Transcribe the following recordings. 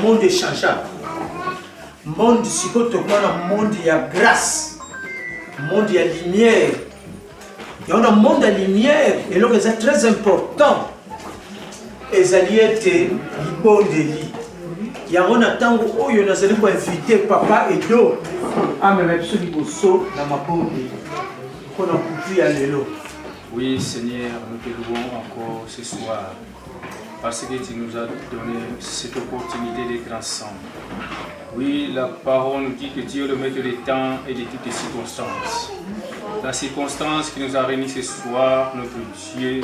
monde changeable. Monde siko tokona monde ya grâce. Monde ya lumière. Il y a un monde de lumière et donc c'est très important. Les alliés étaient libres de lit. Il y a un temps où il y a invité papa et dos. Ah mais même ceux qui bossent dans ma peau. Qu'on a coupé à l'élo. Oui Seigneur, nous te louons encore ce soir. Parce que tu nous as donné cette opportunité d'être ensemble. Oui, la parole nous dit que Dieu est le maître des temps et de toutes les circonstances. La circonstance qui nous a réunis ce soir, notre Dieu,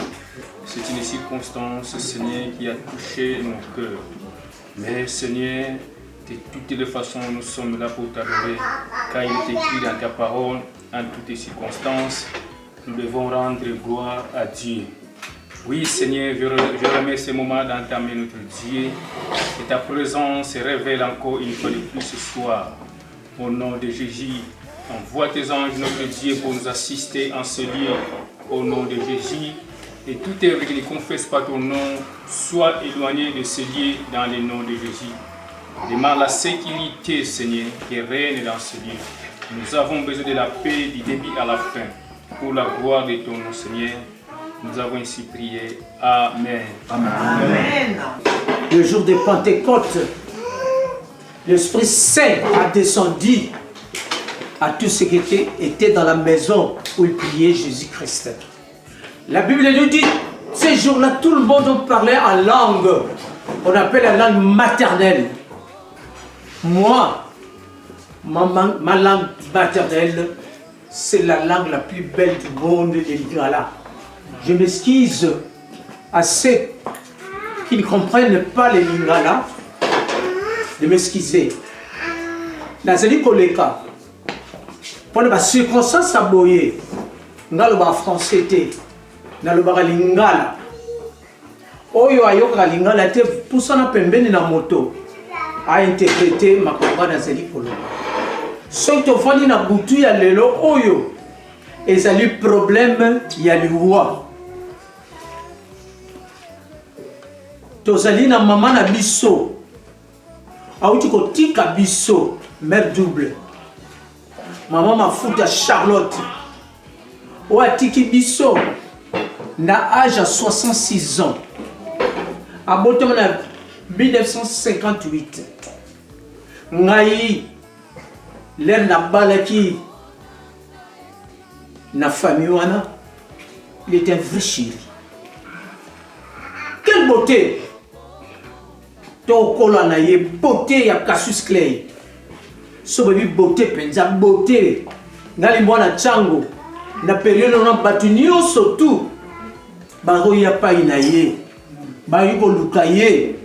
c'est une circonstance, Seigneur, qui a touché nos cœurs. Mais Seigneur, de toutes les façons, nous sommes là pour t'adorer, car il est écrit dans ta parole, en toutes les circonstances, nous devons rendre gloire à Dieu. Oui Seigneur, je remets ce moment dans ta main, notre Dieu, et ta présence se révèle encore une fois de plus ce soir. Au nom de Jésus, envoie tes anges, notre Dieu, pour nous assister en ce lieu. Au nom de Jésus, et tout œuvre qui ne confesse pas ton nom soit éloigné de ce lieu dans le nom de Jésus. Demande la sécurité, Seigneur, qui règne dans ce lieu. Nous avons besoin de la paix du début à la fin. Pour la gloire de ton nom, Seigneur, nous avons ainsi prié. Amen. Amen. Amen. Le jour de Pentecôte, l'Esprit Saint a descendu à tous ceux qui étaient dans la maison où il priait Jésus-Christ. La Bible nous dit, ces jours-là, tout le monde parlait en langue. On appelle la langue maternelle. Moi, ma langue maternelle, c'est la langue la plus belle du monde, le lingala. Je m'excuse à ceux qui ne comprennent pas le lingala de m'excuser. Nazali koleka. Pour les circonstances à boyer, ngaloba français te, naloba lingala. Oyo ayoka lingala te pour ça na pembeni na moto a interprété makomba nazali koleka. Soki tofandi na butu ya lelo oyo ezali problème ya liwa. Tozali na mama na biso auti kotika biso mère double. Maman Mafuta Charlotte ou atiki biso na âge à 66 ans. À bottom na 1958. Ngai l'air na balaki na famille wana, il était un vrai chéri. Quelle beauté! Tokola na ye beauté ya Cassius Clay. Sobebi beauté penza beauté. Ngali mwana chango na période on a battu surtout. Baro ya pa inaye. Ba yuko lukaye.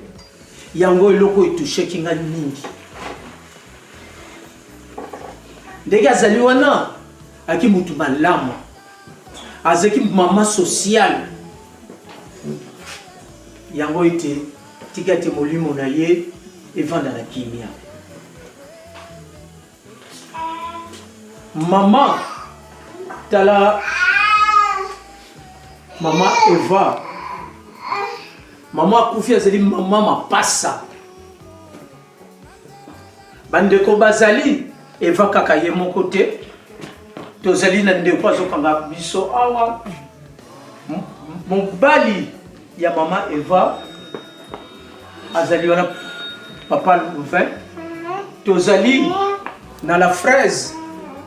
Yango iloko itouché kinga mingi. Ndege azali wana aki mutu malamu. Azeki mama social. Yango ite tikati molimo na ye evanda na kimia. Maman tala maman Eva. Maman akufi azali maman mapasa. Bandeko bazali Eva kaka ye mon côté. Tozali na ndeko azokanga biso awa. Mobali ya maman Eva azali wana papa Louvain. Tozali na la fraise.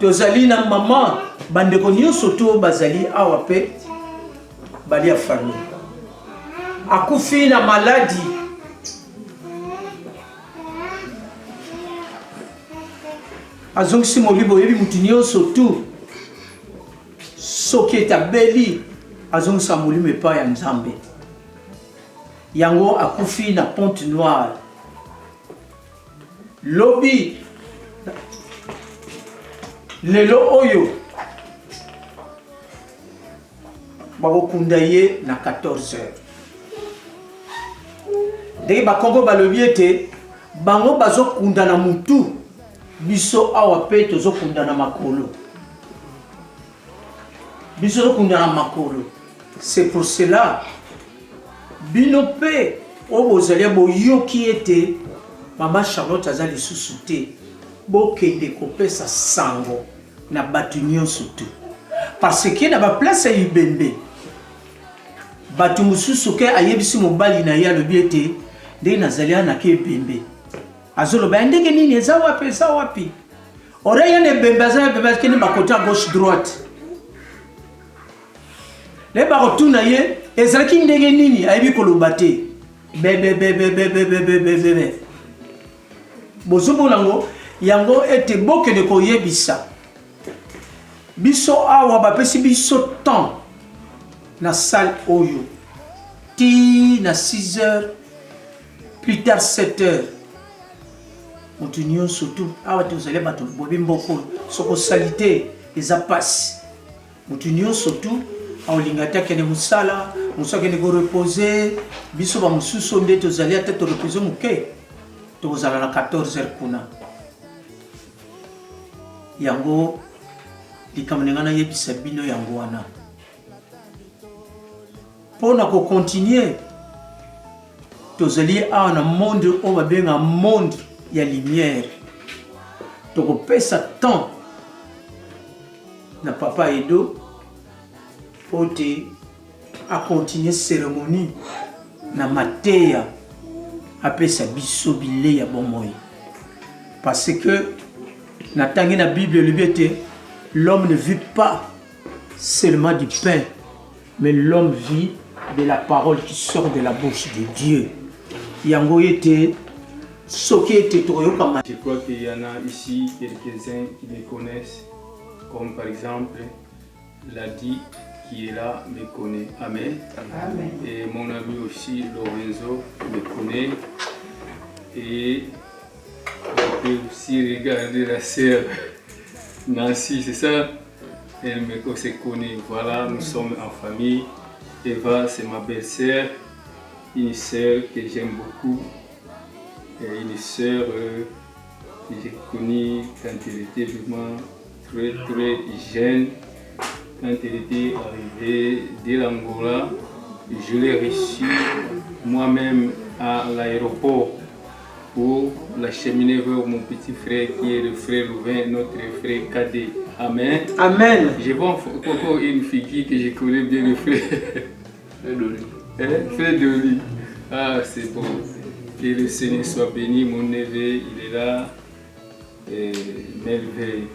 Tozali na maman bandeko nyonso to bazali awa pe bali ya famille. Akufi na maladie. Azongisi molibo yebi mutu nyonso tu soki etabeli azongisa molimo epai ya Nzambe. Yango akufi na Pointe Noire. Lobi lelo oyo bakokunda ye na 14h. Ndenge bakongo balobi ete bango bazokunda na mutu biso awa pe tozokunda na makolo. Biso tozokunda na makolo. C'est pour cela bino pe o bozali boyoki ete Maman Charlotte aza lisusu te. Bokende kopesa sango na batu nyonso tu. Parce que na ba place ya Ibembe. Batu mususu ke ayebisi mobali na ya lobi ete nde nazali na ke Ibembe. Azoloba ndenge nini eza wapi? Oreya ne Ibembe aza Ibembe kene bakota gauche droite. Le barotuna ye ezalaki ndenge nini ayebi koloba te. Bebe. Bozobo nango yango ete boke de koyebisa. Biso awa bapesi biso temps na salle oyo. Ti na 6 heures, plus tard 7 heures. Motunio surtout awa tozale bato bobi mboko soko salité eza passe. Motunio surtout aolingata kene musala, musaka kene ko reposer, biso ba mususu nde tozali ata to reposer muke. Tozala na 14 heures kuna. Yango likamnengana yebisa bino yango wana. Pona ko continuer tozali a na monde o babenga monde ya lumière. Toko pesa temps na papa Edo pote a continuer cérémonie na mateya apesa biso bile ya bomoi. Parce que natangi na Bible le biete l'homme ne vit pas seulement du pain, mais l'homme vit de la parole qui sort de la bouche de Dieu. Yango était soki était toyoka. Je crois qu'il y en a ici quelques-uns qui me connaissent, comme par exemple Ladi qui est là me connaît. Amen. Amen. Et mon ami aussi Lorenzo me connaît. Et je peux aussi regarder la sœur Nancy, c'est ça? Elle me se connaît. Voilà, nous sommes en famille. Eva, c'est ma belle-sœur, une sœur que j'aime beaucoup. Et une sœur que j'ai connue quand elle était vraiment très jeune. Quand elle était arrivée de l'Angola, je l'ai reçue moi-même à l'aéroport pour l'acheminer vers mon petit frère qui est le frère Louvain, notre frère cadet. Amen. Amen. Je vois encore une fille que je connais bien, le frère Doli. Frère Doli. Ah, c'est bon. Que le Seigneur soit béni, mon neveu, il est là. Merveille.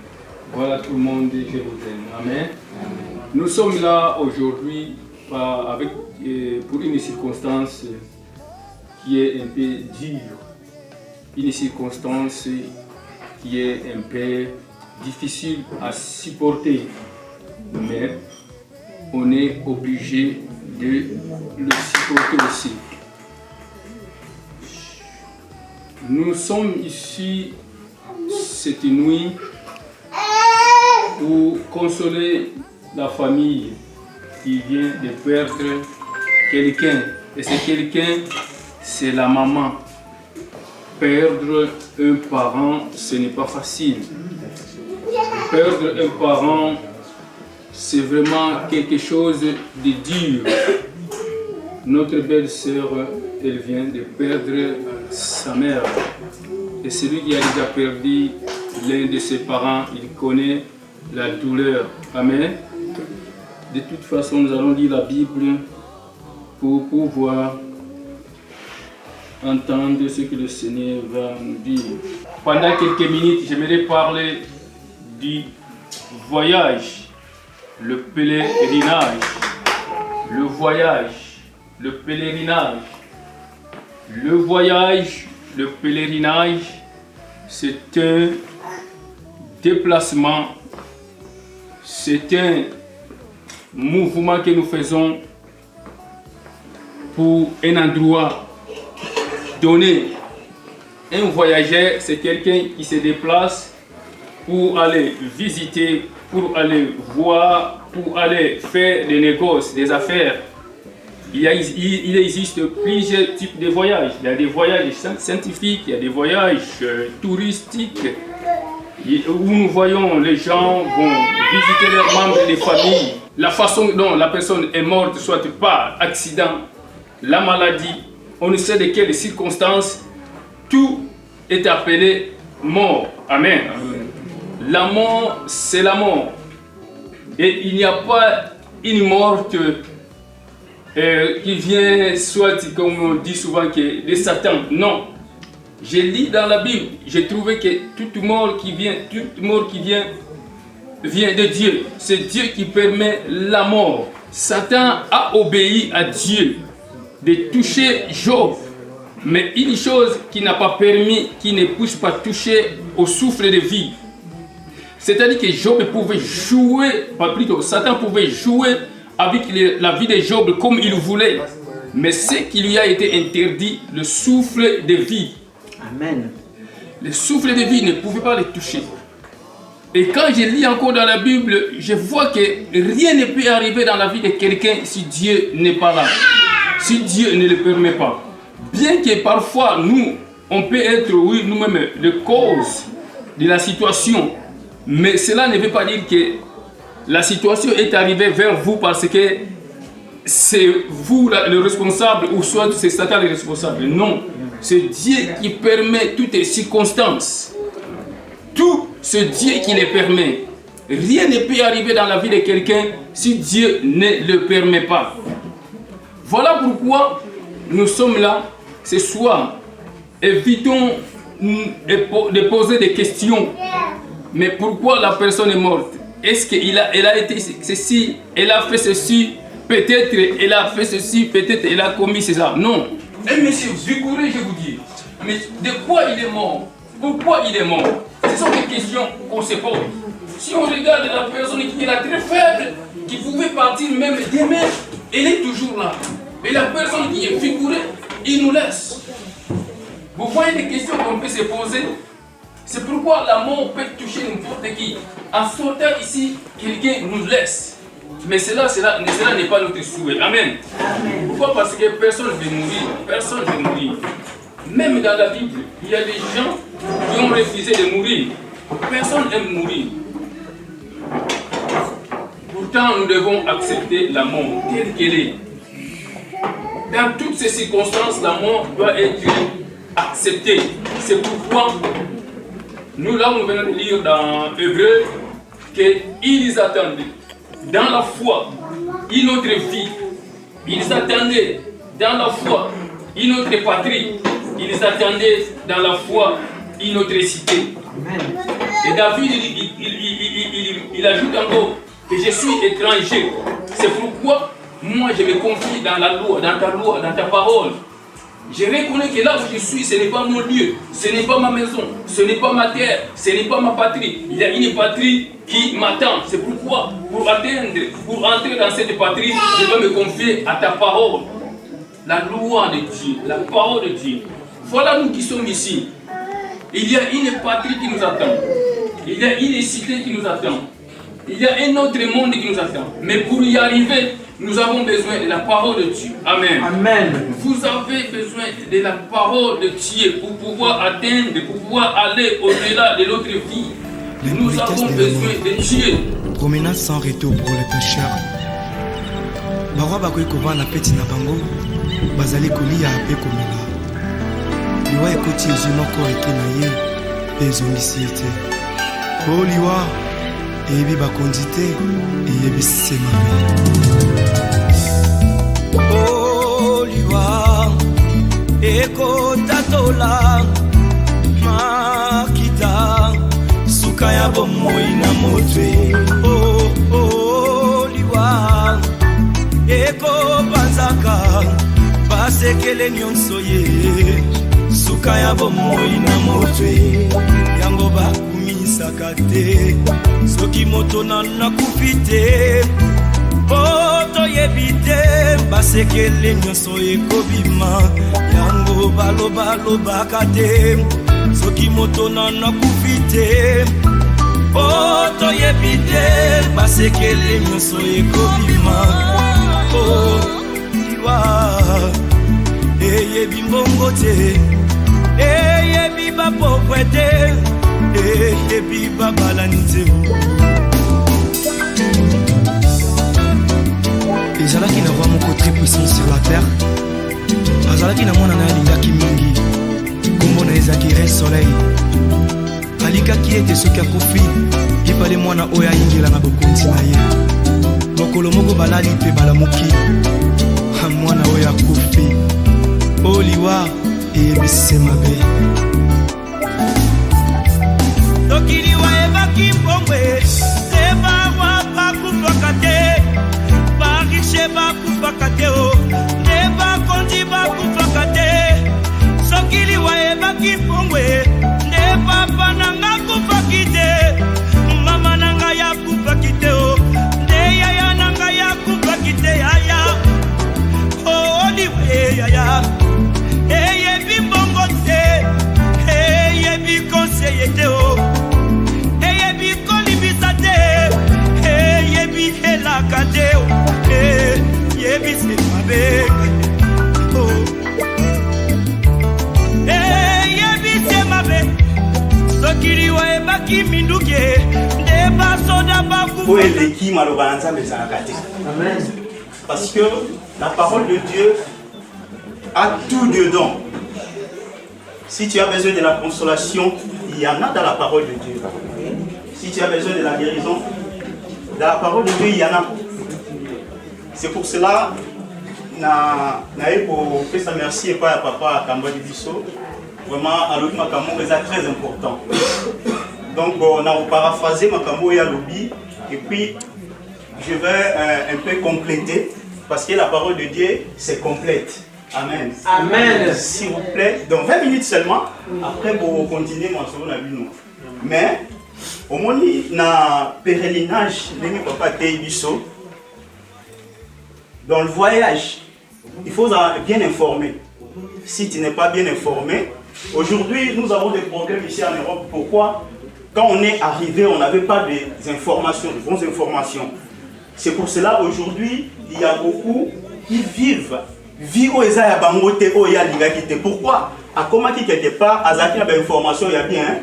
Voilà tout le monde, je vous aime. Amen. Nous sommes là aujourd'hui pour une circonstance qui est un peu dure. Une circonstance qui est un peu difficile à supporter. Mais on est obligé de le supporter aussi. Nous sommes ici cette nuit pour consoler la famille qui vient de perdre quelqu'un. Et c'est quelqu'un, c'est la maman. Perdre un parent, ce n'est pas facile. Perdre un parent, c'est vraiment quelque chose de dur. Notre belle-sœur, elle vient de perdre sa mère. Et celui qui a déjà perdu l'un de ses parents, il connaît la douleur. Amen. De toute façon, nous allons lire la Bible pour pouvoir entendre ce que le Seigneur va nous dire. Pendant quelques minutes, j'aimerais parler du voyage, le pèlerinage. Le voyage, le pèlerinage. Le voyage, le pèlerinage, c'est un déplacement, c'est un mouvement que nous faisons pour un endroit donné. Un voyageur, c'est quelqu'un qui se déplace pour aller visiter, pour aller voir, pour aller faire des négoces, des affaires. Il existe plusieurs types de voyages. Il y a des voyages scientifiques, il y a des voyages touristiques, où nous voyons les gens vont visiter leurs membres et les familles. La façon dont la personne est morte, soit par accident, la maladie, on ne sait de quelles circonstances, tout est appelé mort. Amen. La mort, c'est la mort. Et il n'y a pas une mort qui vient, soit comme on dit souvent, de Satan. Non. Je lis dans la Bible, j'ai trouvé que toute mort qui vient de Dieu. C'est Dieu qui permet la mort. Satan a obéi à Dieu de toucher Job. Mais une chose qui n'a pas permis, qui ne puisse pas toucher au souffle de vie. C'est-à-dire que Job pouvait jouer, pas plutôt, Satan pouvait jouer avec la vie de Job comme il voulait. Mais ce qui lui a été interdit, le souffle de vie. Amen. Le souffle de vie ne pouvait pas le toucher. Et quand je lis encore dans la Bible, je vois que rien ne peut arriver dans la vie de quelqu'un si Dieu n'est pas là. Si Dieu ne le permet pas. Bien que parfois, nous, on peut être, oui, nous-mêmes, les causes de la situation. Mais cela ne veut pas dire que la situation est arrivée vers vous parce que c'est vous le responsable ou soit c'est Satan le responsable. Non, c'est Dieu qui permet toutes les circonstances. Tout, c'est Dieu qui les permet. Rien ne peut arriver dans la vie de quelqu'un si Dieu ne le permet pas. Voilà pourquoi nous sommes là ce soir. Évitons de poser des questions. Mais pourquoi la personne est morte? Est-ce qu'elle a été ceci, elle a fait ceci, peut-être elle a fait ceci, peut-être elle a commis cela. Non. Un monsieur vigoureux, je vous dis. Mais de quoi il est mort? Pourquoi il est mort? Ce sont des questions qu'on se pose. Si on regarde la personne qui est là très faible, qui pouvait partir même demain, elle est toujours là. Et la personne qui est figurée, il nous laisse. Vous voyez des questions qu'on peut se poser. C'est pourquoi la mort peut toucher n'importe qui. En sortant ici, quelqu'un nous laisse. Mais cela n'est pas notre souhait. Amen. Amen. Pourquoi? Parce que personne ne veut mourir. Personne ne veut mourir. Même dans la Bible, il y a des gens qui ont refusé de mourir. Personne n'aime mourir. Pourtant, nous devons accepter la mort telle qu'elle est. Dans toutes ces circonstances, la mort doit être acceptée. C'est pourquoi nous venons de lire dans Hébreux qu'ils attendaient dans la foi une autre vie. Ils attendaient dans la foi une autre patrie. Ils attendaient dans la foi une autre cité. Et David, il ajoute encore que je suis étranger. C'est pourquoi moi je me confie dans la loi, dans ta parole. Je reconnais que là où je suis, ce n'est pas mon lieu, ce n'est pas ma maison, ce n'est pas ma terre, ce n'est pas ma patrie. Il y a une patrie qui m'attend. C'est pourquoi, pour entrer dans cette patrie, je dois me confier à ta parole. La loi de Dieu, la parole de Dieu. Voilà nous qui sommes ici. Il y a une patrie qui nous attend. Il y a une cité qui nous attend. Il y a un autre monde qui nous attend. Mais pour y arriver, nous avons besoin de la parole de Dieu. Amen. Amen. Vous avez besoin de la parole de Dieu pour pouvoir atteindre, pour pouvoir aller au-delà de notre vie. Nous avons besoin de Dieu. Promenade sans retour pour les pécheurs. Barwa bakoy kova na peti na bango. Bazali kolia pe komela. Liwa ekoti ezunoko ekena ye pe ezongisi ete. O liwa eyebi bakondi te eyebisi o liwa ekotatola makita suka ya bomoi na motwe o liwa ekobanzaka basekele nyonso ye suka ya bomoi na motwe yango bakumisaka te soki moto nakufi te po toyebi te basekele nyonso ekobima yango balobaka te soki moto nakufi te po toyebi te basekele nyonso ekobima o liwa eyebi mbongo te eyebi bapokwe te eyebi babalani te ezalaki na roi moko très puissant sur la terre azalaki na mwana na alingaki mingi kombo na ezalaki re soleil ye te soki akufi yipale mwana oyo ayingela na bokonzi na ye mokolo moko balali mpe balamuki mwana oyo akufi oyo liwa eyebisi mabe soki liwa ebaki mbongwe te bawa bakufaka te barishe bakufaka te o te bakonzi bakufaka te soki liwa ebaki mbongwe te papa nanga kufaki te mama nanga yakufaki te o te yaya nanga yakufaki te yaya o liwe yaya eyebi mbongo te eyebi konseye te o eyebi kolibisa te eyebi helaka te o eyebi semabe eyebi semabe sokiliwa ebaki minduke nde basoda bakufa eleki maloba na Nzambe ezalaka te. Parce que la parole de Dieu a tout dedans. Si tu as besoin de la consolation, il y en a dans la parole de Dieu. Si tu as besoin de la guérison, dans la parole de Dieu, il y en a. C'est pour cela pour faire sa merci et pas à papa à Kamba Dibiso. Vraiment, à l'autre Makambo, c'est très important. Donc, on a paraphrasé Makambo et à l'obi. Et puis, je vais un peu compléter parce que la parole de Dieu, c'est complète. Amen. Amen. S'il vous plaît, dans 20 minutes seulement, après pour continuer mon second avis. Mais, au moment na pèlerinage, dans le voyage, il faut être bien informé. Si tu n'es pas bien informé, aujourd'hui nous avons des problèmes ici en Europe. Pourquoi? Quand on est arrivé, on n'avait pas des informations, de bonnes informations. C'est pour cela aujourd'hui, il y a beaucoup qui vivent. Pourquoi? À comment quelque part, à des informations, il y a bien.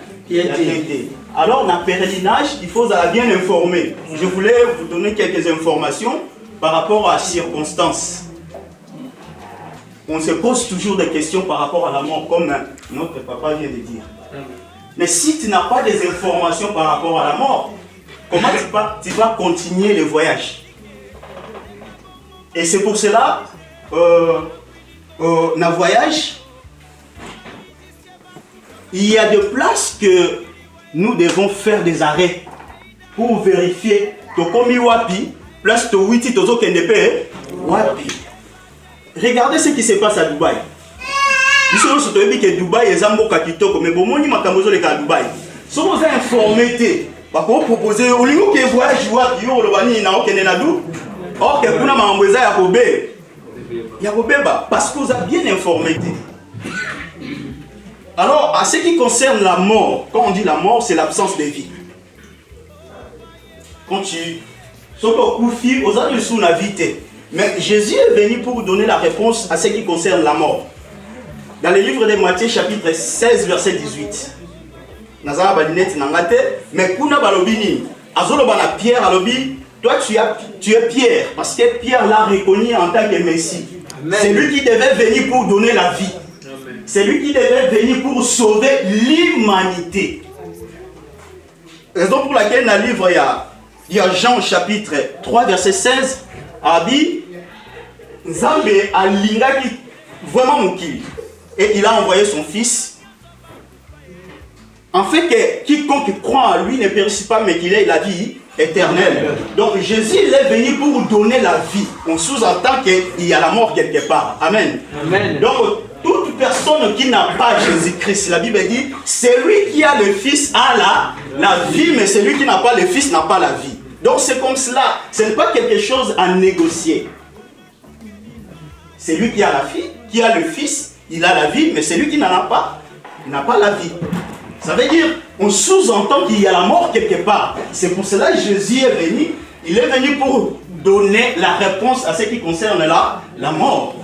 Alors, dans le pèlerinage, il faut être bien informé. Je voulais vous donner quelques informations par rapport à la circonstance. On se pose toujours des questions par rapport à la mort, comme notre papa vient de dire. Mais si tu n'as pas des informations par rapport à la mort, comment tu vas continuer le voyage? Et c'est pour cela, dans le voyage, il y a des places que nous devons faire des arrêts pour vérifier que comme wapi, place to witi tozo kendepe wapi. Regardez ce qui se passe à Dubaï. Ils sont que Dubaï est un mboka kitoko, mais bon, moni makambozo le ka Dubaï. Si vous êtes informé, bah comment proposer au lieu que voyage wapi yo le bani na okene na du. Or que kuna mamboza ya kobe. Ya kobeba parce que vous êtes bien informé. Alors, à ce qui concerne la mort, quand on dit la mort, c'est l'absence de vie. Quand tu koufi aux autres sous la vie. Mais Jésus est venu pour donner la réponse à ce qui concerne la mort. Dans le livre de Matthieu, chapitre 16, verset 18. Nazara balinette nangate, mais kuna balobini, azolo bana Pierre alobi, toi tu es Pierre, parce que Pierre l'a reconnu en tant que Messie. C'est lui qui devait venir pour donner la vie. C'est lui qui devait venir pour sauver l'humanité. Raison pour laquelle dans le livre, il y a Jean chapitre 3, verset 16, a dit Nzambe a lingaki vraiment mokili. Et il a envoyé son fils. En fait, que quiconque croit en lui ne périsse pas, mais qu'il ait la vie éternelle. Donc Jésus il est venu pour donner la vie. On sous-entend qu'il y a la mort quelque part. Amen. Amen. Donc, toute personne qui n'a pas Jésus-Christ, la Bible dit, celui qui a le Fils a la vie, mais celui qui n'a pas le Fils n'a pas la vie. Donc c'est comme cela, ce n'est pas quelque chose à négocier. Celui qui a la fille, qui a le Fils, il a la vie, mais celui qui n'en a pas, il n'a pas la vie. Ça veut dire, on sous-entend qu'il y a la mort quelque part. C'est pour cela que Jésus est venu, il est venu pour donner la réponse à ce qui concerne la mort.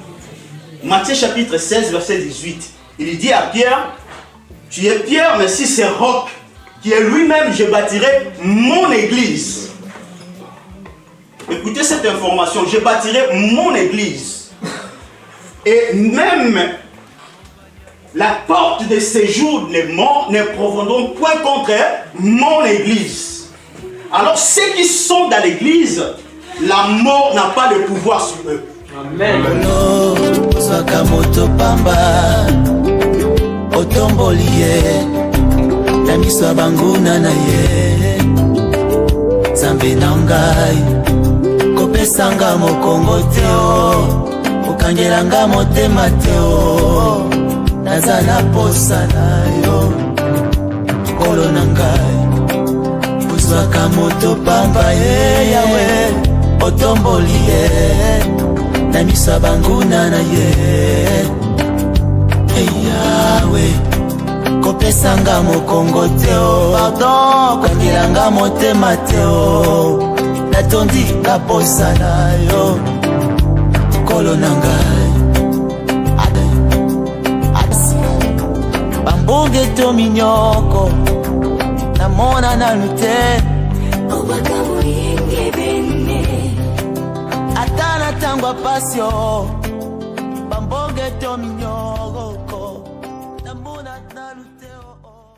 Matthieu chapitre 16, verset 18. Il dit à Pierre, tu es Pierre, mais si c'est roc, qui est lui-même, je bâtirai mon église. Écoutez cette information, je bâtirai mon église. Et même la porte de séjour ne proviendront point contre mon église. Alors ceux qui sont dans l'église, la mort n'a pas de pouvoir sur eux. Amen. Sakamoto pamba otombolie na miso banguna na ye Zambe na ngai kopesanga mokongo teo okangelanga motema teo nazala posa na yo kolo na ngai Sakamoto pamba ye yawe otombolie na miso banguna na ye Yawe kopesanga mokongo teo pardon kangilanga motema teo natondi kaposa na yo kolo na ngai bambonge to minyoko namona nanu te ata na tangwa pasio bambonge to minyoko